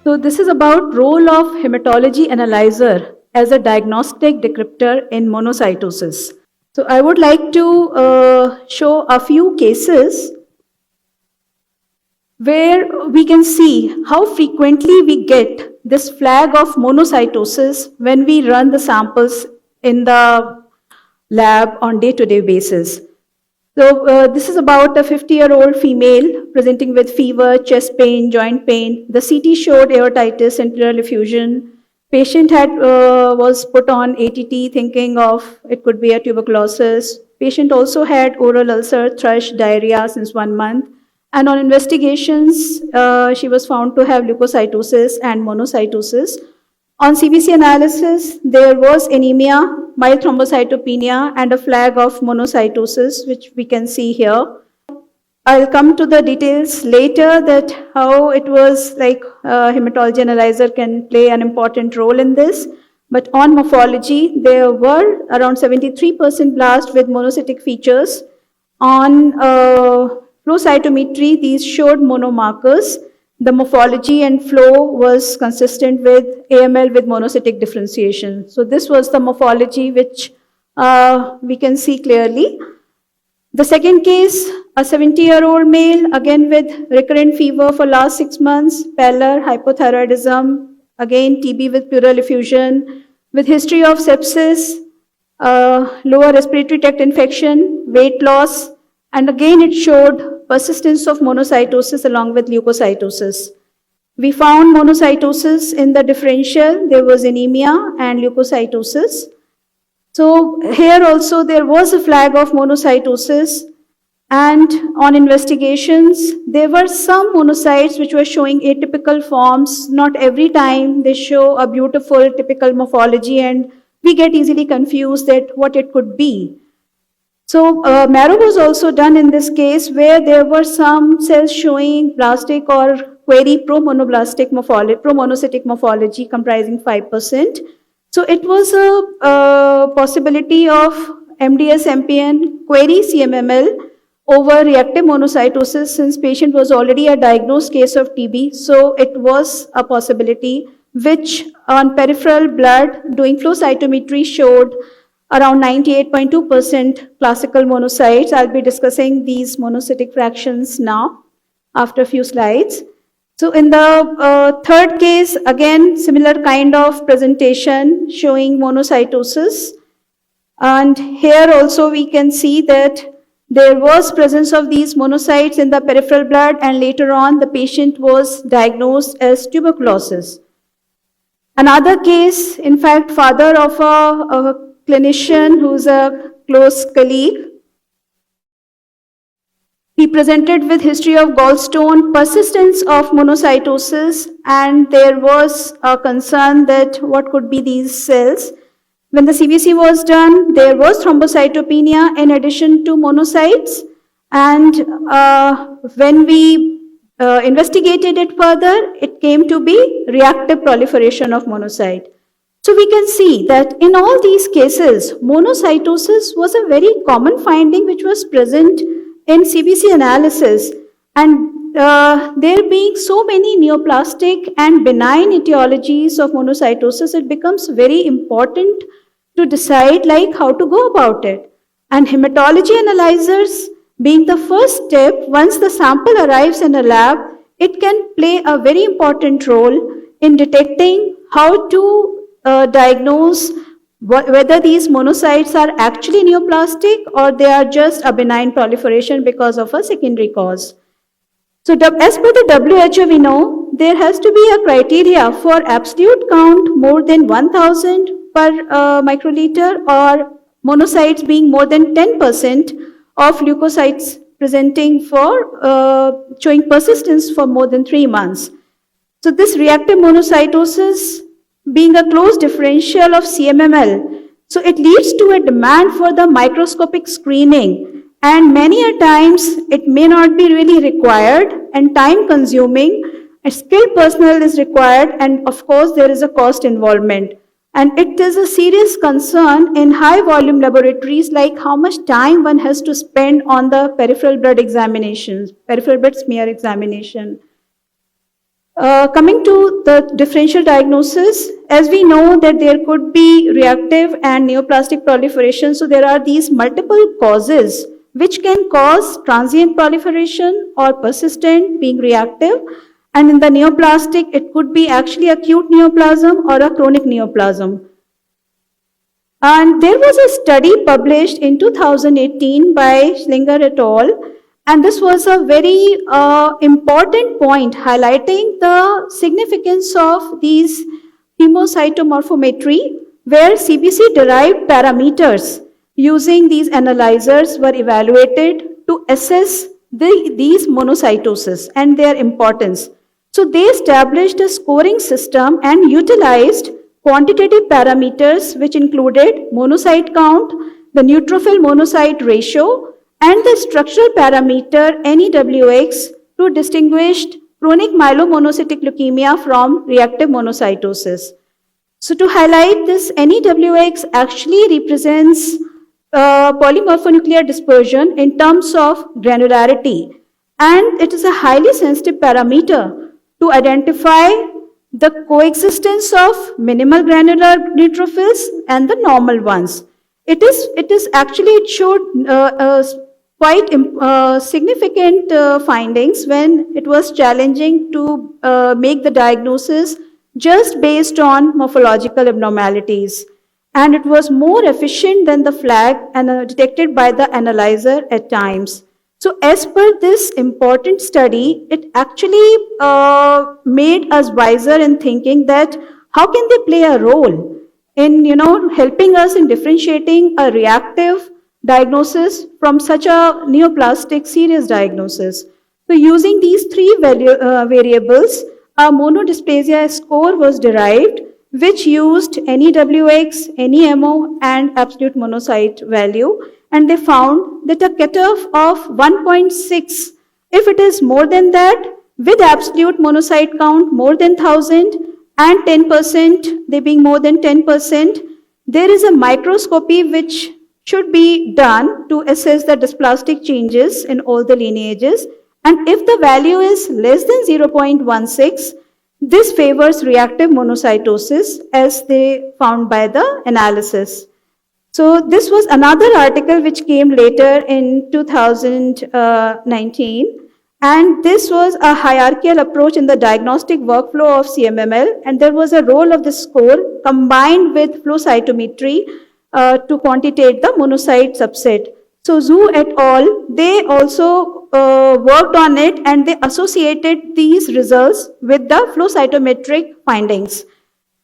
So this is about role of hematology analyzer as a diagnostic decrypter in monocytosis. So I would like to show a few cases where we can see how frequently we get this flag of monocytosis when we run the samples in the lab on day-to-day basis. So this is about a 50-year-old female presenting with fever, chest pain, joint pain. The CT showed aortitis and pleural effusion. Patient was put on ATT thinking of it could be a tuberculosis. Patient also had oral ulcer, thrush, diarrhea since 1 month. And on investigations, she was found to have leukocytosis and monocytosis. On CBC analysis, there was anemia, mild thrombocytopenia, and a flag of monocytosis, which we can see here. I'll come to the details later that how it was like hematology analyzer can play an important role in this. But on morphology, there were around 73% blast with monocytic features. On flow cytometry, these showed monomarkers. The morphology and flow was consistent with AML with monocytic differentiation. So this was the morphology which we can see clearly. The second case, a 70-year-old male, again with recurrent fever for last 6 months, pallor, hypothyroidism, again TB with pleural effusion, with history of sepsis, lower respiratory tract infection, weight loss, and again it showed persistence of monocytosis along with leukocytosis. We found monocytosis in the differential. There was anemia and leukocytosis. So here also there was a flag of monocytosis, and on investigations there were some monocytes which were showing atypical forms. Not every time they show a beautiful typical morphology, and we get easily confused that what it could be. So marrow was also done in this case where there were some cells showing blastic or query pro-monocytic morphology comprising 5%. So it was a possibility of MDS-MPN query CMML over reactive monocytosis since patient was already a diagnosed case of TB. So it was a possibility which on peripheral blood doing flow cytometry showed around 98.2% classical monocytes. I'll be discussing these monocytic fractions now after a few slides. So in the third case, again, similar kind of presentation showing monocytosis. And here also we can see that there was presence of these monocytes in the peripheral blood, and later on the patient was diagnosed as tuberculosis. Another case, in fact, father of a clinician who's a close colleague. He presented with history of gallstone, persistence of monocytosis, and there was a concern that what could be these cells. When the CBC was done, there was thrombocytopenia in addition to monocytes, and when we investigated it further, it came to be reactive proliferation of monocyte. So we can see that in all these cases, monocytosis was a very common finding which was present in CBC analysis, and there being so many neoplastic and benign etiologies of monocytosis, it becomes very important to decide like how to go about it. And hematology analyzers being the first step, once the sample arrives in a lab, it can play a very important role in detecting how to diagnose whether these monocytes are actually neoplastic or they are just a benign proliferation because of a secondary cause. So as per the WHO, we know there has to be a criteria for absolute count more than 1000 per microliter, or monocytes being more than 10% of leukocytes presenting for showing persistence for more than 3 months. So this reactive monocytosis being a close differential of CMML, so it leads to a demand for the microscopic screening, and many a times it may not be really required and time consuming. A skilled personnel is required, and of course there is a cost involvement. And it is a serious concern in high volume laboratories, like how much time one has to spend on the peripheral blood examinations, peripheral blood smear examination. Coming to the differential diagnosis, as we know that there could be reactive and neoplastic proliferation, so there are these multiple causes which can cause transient proliferation or persistent being reactive. And in the neoplastic, it could be actually acute neoplasm or a chronic neoplasm. And there was a study published in 2018 by Schlinger et al. And this was a very important point highlighting the significance of these hemocytomorphometry, where CBC derived parameters using these analyzers were evaluated to assess these monocytosis and their importance. So they established a scoring system and utilized quantitative parameters which included monocyte count, the neutrophil monocyte ratio, and the structural parameter NEWX to distinguish chronic myelomonocytic leukemia from reactive monocytosis. So to highlight this, NEWX actually represents polymorphonuclear dispersion in terms of granularity, and it is a highly sensitive parameter to identify the coexistence of minimal granular neutrophils and the normal ones. It showed quite significant findings when it was challenging to make the diagnosis just based on morphological abnormalities. And it was more efficient than the flag detected by the analyzer at times. So as per this important study, it actually made us wiser in thinking that how can they play a role in helping us in differentiating a reactive diagnosis from such a neoplastic serious diagnosis. So using these three variables, a monodysplasia score was derived, which used NEWX, NEMO, and absolute monocyte value, and they found that a cutoff of 1.6, if it is more than that, with absolute monocyte count more than 1,000 and 10%, they being more than 10%, there is a microscopy which should be done to assess the dysplastic changes in all the lineages. And if the value is less than 0.16, this favors reactive monocytosis as they found by the analysis. So this was another article which came later in 2019, and this was a hierarchical approach in the diagnostic workflow of CMML, and there was a role of the score combined with flow cytometry to quantitate the monocyte subset. So Zhu et al., they also worked on it, and they associated these results with the flow cytometric findings.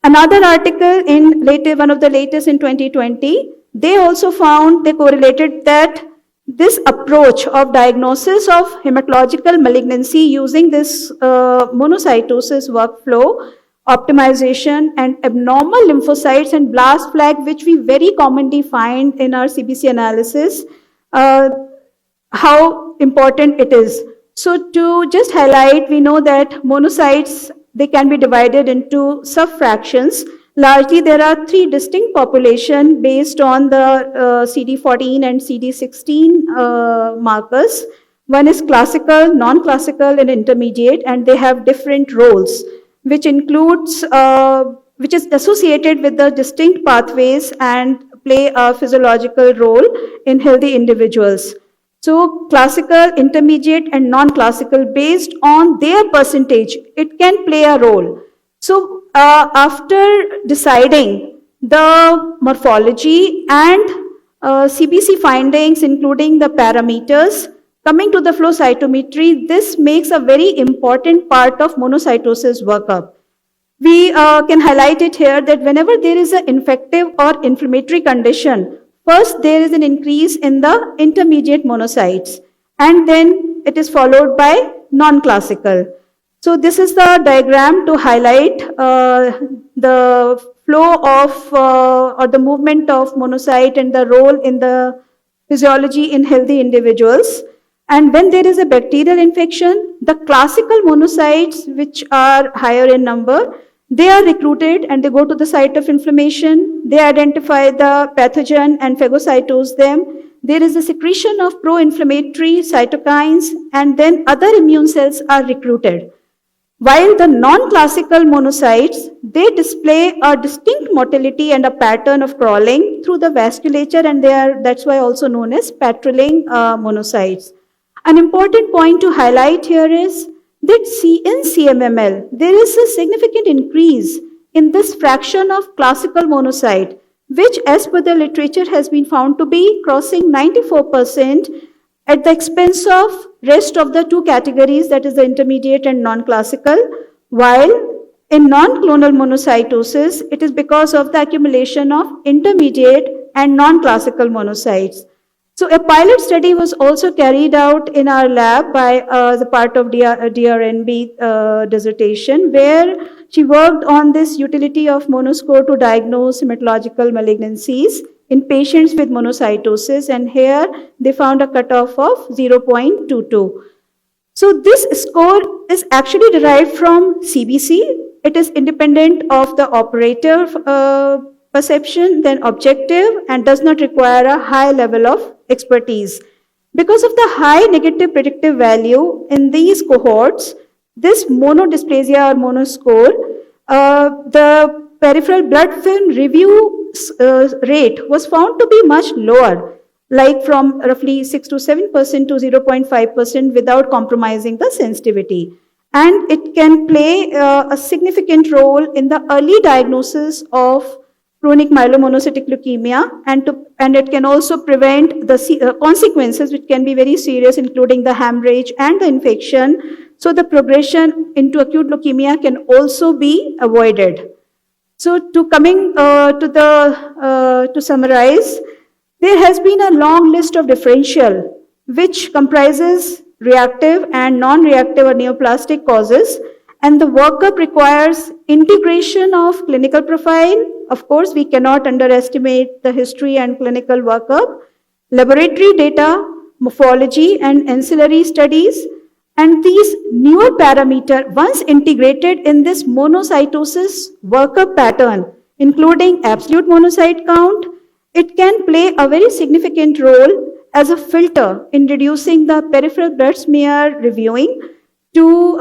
Another article in one of the latest in 2020, they also found, they correlated that this approach of diagnosis of hematological malignancy using this monocytosis workflow, optimization, and abnormal lymphocytes and blast flag, which we very commonly find in our CBC analysis, how important it is. So to just highlight, we know that monocytes, they can be divided into sub-fractions. Largely, there are three distinct populations based on the CD14 and CD16 markers. One is classical, non-classical, and intermediate, and they have different roles, which includes, which is associated with the distinct pathways and play a physiological role in healthy individuals. So classical, intermediate, and non-classical, based on their percentage, it can play a role. So after deciding the morphology and CBC findings, including the parameters, coming to the flow cytometry, this makes a very important part of monocytosis workup. We can highlight it here that whenever there is an infective or inflammatory condition, first there is an increase in the intermediate monocytes, and then it is followed by non-classical. So this is the diagram to highlight the flow of or the movement of monocyte and the role in the physiology in healthy individuals. And when there is a bacterial infection, the classical monocytes, which are higher in number, they are recruited and they go to the site of inflammation. They identify the pathogen and phagocytose them. There is a secretion of pro-inflammatory cytokines, and then other immune cells are recruited. While the non-classical monocytes, they display a distinct motility and a pattern of crawling through the vasculature, and that's why also known as patrolling monocytes. An important point to highlight here is that in CMML, there is a significant increase in this fraction of classical monocyte, which as per the literature has been found to be crossing 94% at the expense of rest of the two categories, that is the intermediate and non-classical, while in non-clonal monocytosis, it is because of the accumulation of intermediate and non-classical monocytes. So a pilot study was also carried out in our lab by the part of DRNB dissertation, where she worked on this utility of monoscore to diagnose hematological malignancies in patients with monocytosis, and here they found a cutoff of 0.22. So this score is actually derived from CBC. It is independent of the operator perception, then objective, and does not require a high level of expertise. Because of the high negative predictive value in these cohorts, this monodysplasia or monoscore, the peripheral blood film review rate was found to be much lower, like from roughly 6 to 7% to 0.5% without compromising the sensitivity. And it can play a significant role in the early diagnosis of chronic myelomonocytic leukemia, and it can also prevent the consequences, which can be very serious, including the hemorrhage and the infection. So the progression into acute leukemia can also be avoided. So to summarize, there has been a long list of differential, which comprises reactive and non-reactive or neoplastic causes, and the workup requires integration of clinical profile. Of course, we cannot underestimate the history and clinical workup, laboratory data, morphology, and ancillary studies. And these newer parameters, once integrated in this monocytosis workup pattern, including absolute monocyte count, it can play a very significant role as a filter in reducing the peripheral blood smear reviewing to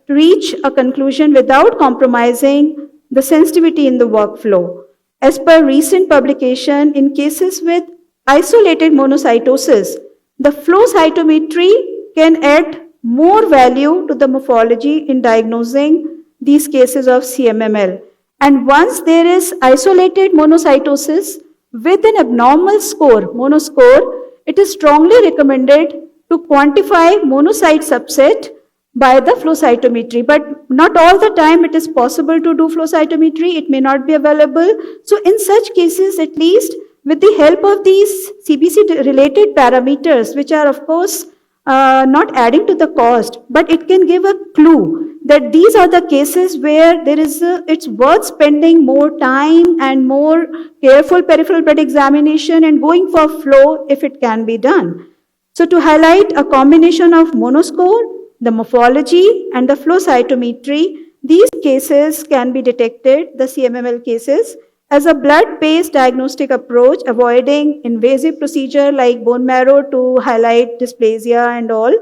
reach a conclusion without compromising the sensitivity in the workflow. As per recent publication, in cases with isolated monocytosis, the flow cytometry can add more value to the morphology in diagnosing these cases of CMML. And once there is isolated monocytosis with an abnormal score, monoscore, it is strongly recommended to quantify monocyte subset by the flow cytometry. But not all the time it is possible to do flow cytometry. It may not be available. So in such cases, at least with the help of these CBC related parameters, which are of course not adding to the cost, but it can give a clue that these are the cases where it's worth spending more time and more careful peripheral blood examination and going for flow if it can be done. So to highlight a combination of monoscore, the morphology, and the flow cytometry, these cases can be detected, the CMML cases, as a blood-based diagnostic approach, avoiding invasive procedure like bone marrow to highlight dysplasia and all,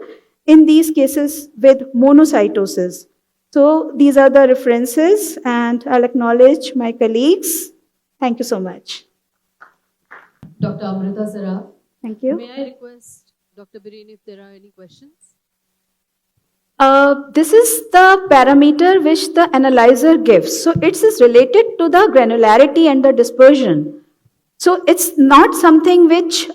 in these cases with monocytosis. So these are the references, and I'll acknowledge my colleagues. Thank you so much. Dr. Amrita Saraf. Thank you. May I request Dr. Bireen if there are any questions? This is the parameter which the analyzer gives. So it is related to the granularity and the dispersion. So it's not something which,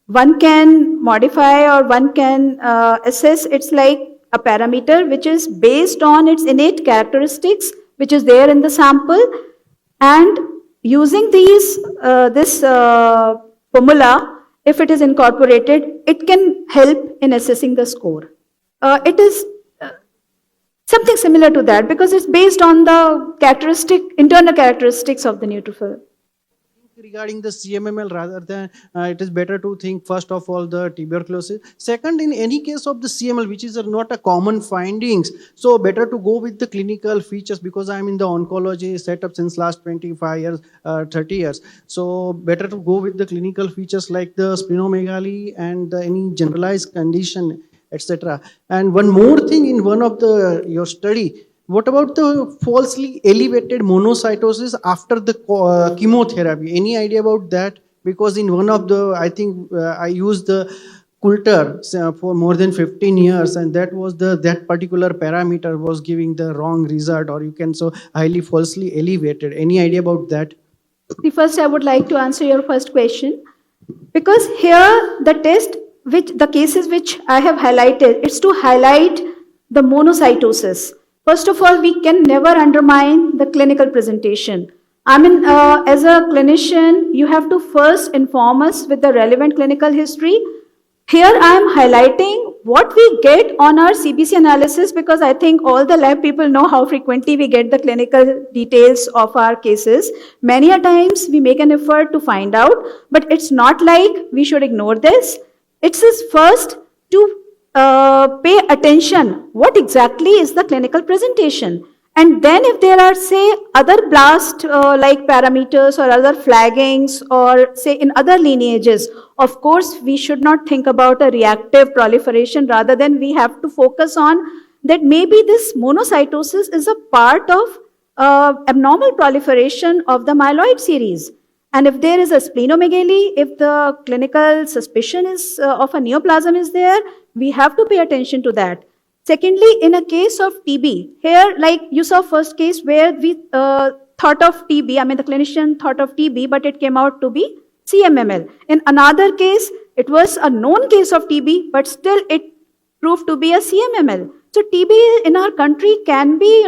one can modify or one can assess. It's like a parameter which is based on its innate characteristics, which is there in the sample. And using this formula, if it is incorporated, it can help in assessing the score. It is something similar to that because it's based on the internal characteristics of the neutrophil. Regarding the CMML, rather than it is better to think first of all the tuberculosis. Second, in any case of the CML, which is not a common findings, so better to go with the clinical features, because I'm in the oncology setup since last 25 years, 30 years. So better to go with the clinical features like the splenomegaly and any generalized condition etc. And one more thing, in one of the your study, what about the falsely elevated monocytosis after the chemotherapy? Any idea about that? Because in one of the, I think I used the Coulter for more than 15 years, and that was that particular parameter was giving the wrong result, or you can so highly falsely elevated. Any idea about that? The first, I would like to answer your first question. Because here the test, which the cases which I have highlighted, it's to highlight the monocytosis. First of all, we can never undermine the clinical presentation. I mean, as a clinician, you have to first inform us with the relevant clinical history. Here I am highlighting what we get on our CBC analysis, because I think all the lab people know how frequently we get the clinical details of our cases. Many a times we make an effort to find out, but it's not like we should ignore this. It's just first to pay attention what exactly is the clinical presentation. And then if there are, say, other blast like parameters or other flaggings, or say in other lineages, of course, we should not think about a reactive proliferation. Rather than we have to focus on that maybe this monocytosis is a part of abnormal proliferation of the myeloid series. And if there is a splenomegaly, if the clinical suspicion is of a neoplasm is there, we have to pay attention to that. Secondly, in a case of TB, here, like you saw first case where we thought of TB, I mean the clinician thought of TB, but it came out to be CMML. In another case, it was a known case of TB, but still it proved to be a CMML. So TB in our country can be,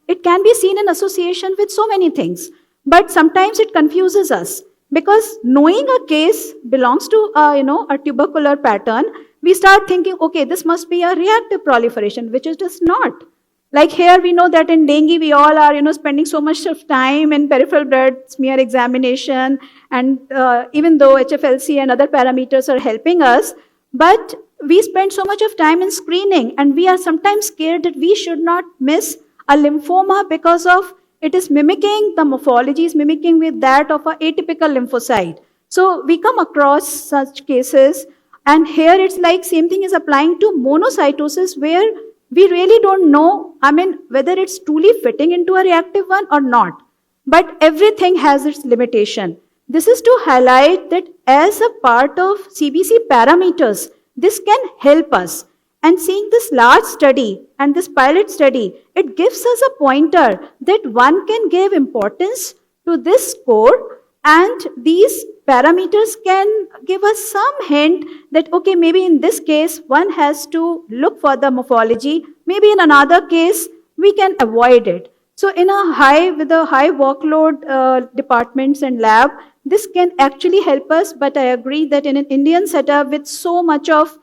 it can be seen in association with so many things. But sometimes it confuses us, because knowing a case belongs to, a tubercular pattern, we start thinking, okay, this must be a reactive proliferation, which is just not. Like here, we know that in dengue, we all are, spending so much of time in peripheral blood smear examination, and even though HFLC and other parameters are helping us, but we spend so much of time in screening, and we are sometimes scared that we should not miss a lymphoma because of it is mimicking, the morphology is mimicking with that of an atypical lymphocyte. So we come across such cases, and here it's like same thing is applying to monocytosis, where we really don't know, I mean, whether it's truly fitting into a reactive one or not. But everything has its limitation. This is to highlight that as a part of CBC parameters, this can help us. And seeing this large study and this pilot study, it gives us a pointer that one can give importance to this score, and these parameters can give us some hint that, okay, maybe in this case, one has to look for the morphology. Maybe in another case, we can avoid it. So with a high workload departments and lab, this can actually help us. But I agree that in an Indian setup with so much of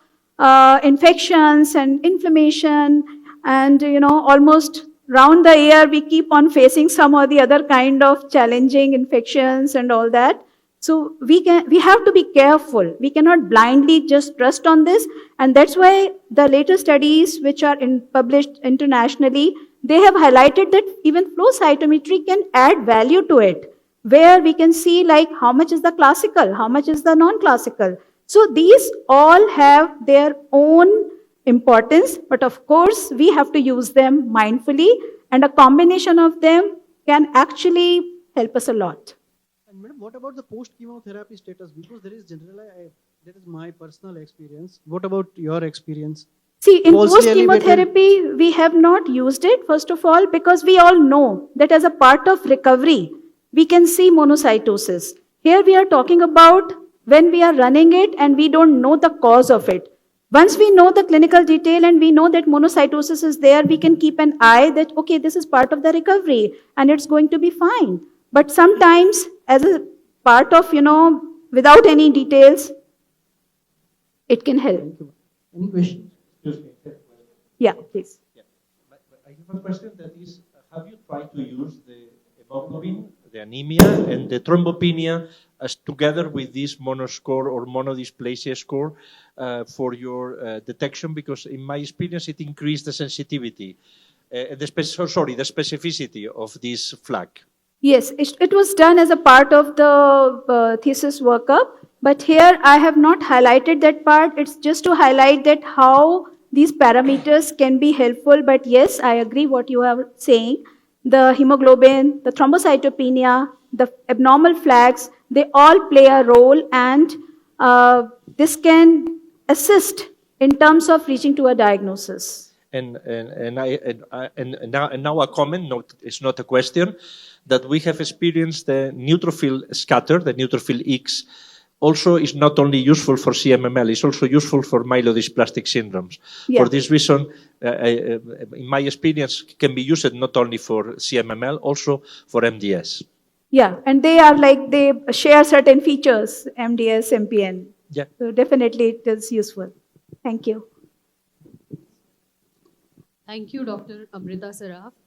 infections and inflammation, and almost round the year we keep on facing some or the other kind of challenging infections and all that. So we have to be careful. We cannot blindly just trust on this, and that's why the later studies which are published internationally, they have highlighted that even flow cytometry can add value to it, where we can see like how much is the classical, how much is the non-classical. So these all have their own importance, but of course we have to use them mindfully, and a combination of them can actually help us a lot. And madam, what about the post-chemotherapy status? Because there is generally, that is my personal experience. What about your experience? See, in Falsely elevated- post-chemotherapy, we have not used it, first of all, because we all know that as a part of recovery, we can see monocytosis. Here we are talking about when we are running it and we don't know the cause of it. Once we know the clinical detail and we know that monocytosis is there, we can keep an eye that, okay, this is part of the recovery and it's going to be fine. But sometimes, as a part of, without any details, it can help. Thank you. Any questions? Excuse me. Yeah, please. Yeah. I have a question that is, have you tried to use the hemoglobin, the anemia, and the thrombopenia as together with this monoscore or monodysplasia score for your detection? Because in my experience, it increased the sensitivity, the specificity of this flag. Yes, it was done as a part of the thesis workup. But here I have not highlighted that part. It's just to highlight that how these parameters can be helpful. But yes, I agree what you are saying. The hemoglobin, the thrombocytopenia, the abnormal flags, they all play a role, and this can assist in terms of reaching to a diagnosis. And now a comment. It's not a question. That we have experienced the neutrophil scatter, the neutrophil X, also is not only useful for CMML, it's also useful for myelodysplastic syndromes. Yeah. For this reason, in my experience, can be used not only for CMML, also for MDS. Yeah, and they are like, they share certain features, MDS, MPN. Yeah. So definitely it is useful. Thank you. Thank you, Dr. Amrita Saraf.